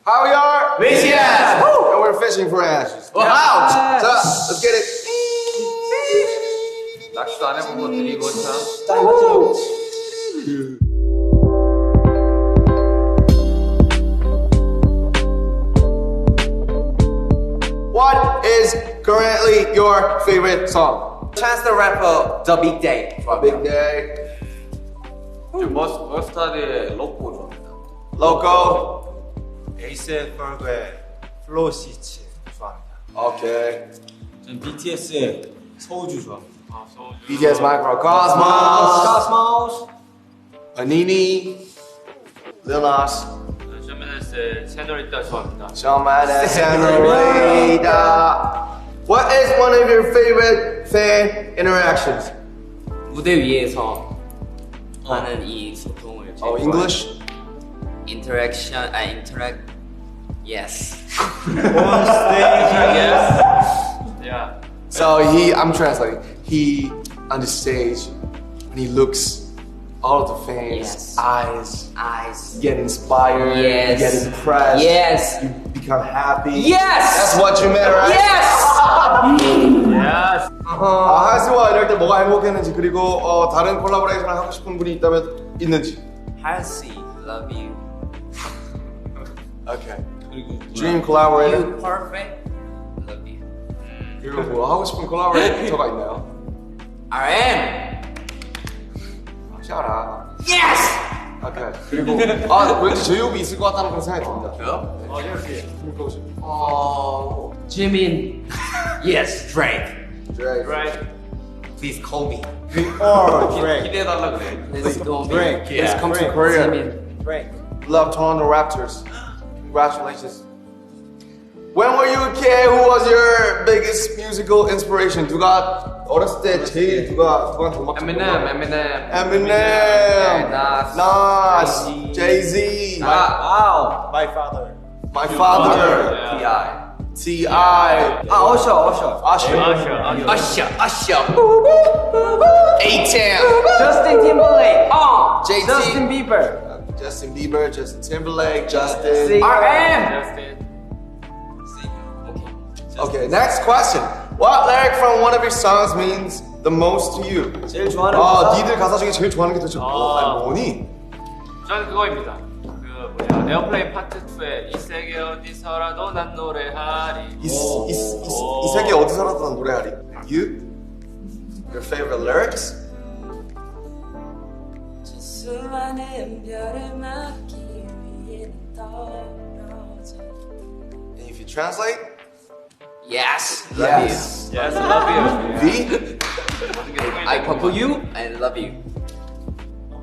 How we are? BTS! And we're fishing for ashes. Wow! So, let's get it. 낚시도 안 해본 것들이 이거 참. What is currently your favorite song? Chance the Rapper, The Big Day. Big Day. 머스타드의 로꼬 좋아합니다. Loco. 에이스 펄그의 플로우 시치 좋아합니다. Okay. 전 BTS의 소우주 좋아합니다. BTS Microcosmos. Panini. Lil Nas. 션메네스의 세노리타 좋아합니다. Shawn Mendes, Senorita. What is one of your favorite fan interactions? 무대 위에서 하는 이 소통을 제일 Oh, English? Interaction, interact. Yes. Yes. Yeah. So I'm translating. He on the stage, when he looks all of the fans' Yes. eyes, Eyes. you get inspired, Yes. you get impressed, Yes. you become happy. Yes. That's what you meant, right? Yes. Yes. 하수와 이럴 때 뭐가 행복했는지 그리고 다른 콜라보레이션을 하고 싶은 분이 있다면 있는지. Halsey, love you. Okay. Dream collaborator. You perfect. Love you. 그리고 뭐 하고 싶은 콜라보레이터가 있나요? RM. Shout out. Yes. Okay. 그리고 왠지 제이홉이 있을 것 같다는 그런 생각이 듭니다. 저요? Jimin. Yes. Drake. Drake. Right. Please call me. Or Drake. 기대해달라 그래. Let's go. Drake. Let's come to Drake. Korea. Jimin. Drake. Love Toronto Raptors. Congratulations. When were you a kid? Who was your biggest musical inspiration? 누가 어렸을 때 제일 누구한테 음악 Eminem. Eminem. Nas. Nas. Jay-Z. Wow. My father. My father. T.I. T.I. Usher. Usher. Usher. A-Town. Justin Timberlake. JT. Justin Bieber. Justin Bieber. Justin Timberlake. Justin. RM. Justin. Okay, next question. What lyric from one of your songs means the most to you? 제일 좋아하는 가사? 니들 가사 중에 제일 좋아하는 게 도대체 뭐니? 저는 그거입니다. 그 뭐냐 에어플레인 파트 2의 이 세계 어디서라도 난 노래하리. 이 세계 어디서라도 난 노래하리. You? Your favorite lyrics? 수많은 별을 막기 위해는 떨어져. And if you translate? Yes. Yes. Yes, I love you. V? I purple you and love you.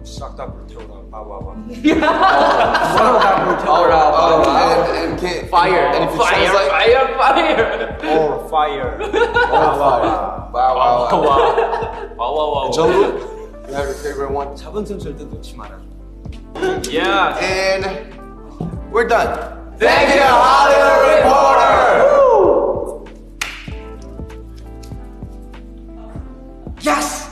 싹다 불태우다. 봐봐봐. And Fire. And if you translate? Or fire. Wow. 와와와. 정우? You have your favorite one? 잡은 틈 절대 놓지 마라. Yeah. And we're done. Thank you, Hollywood Reporter! Yes.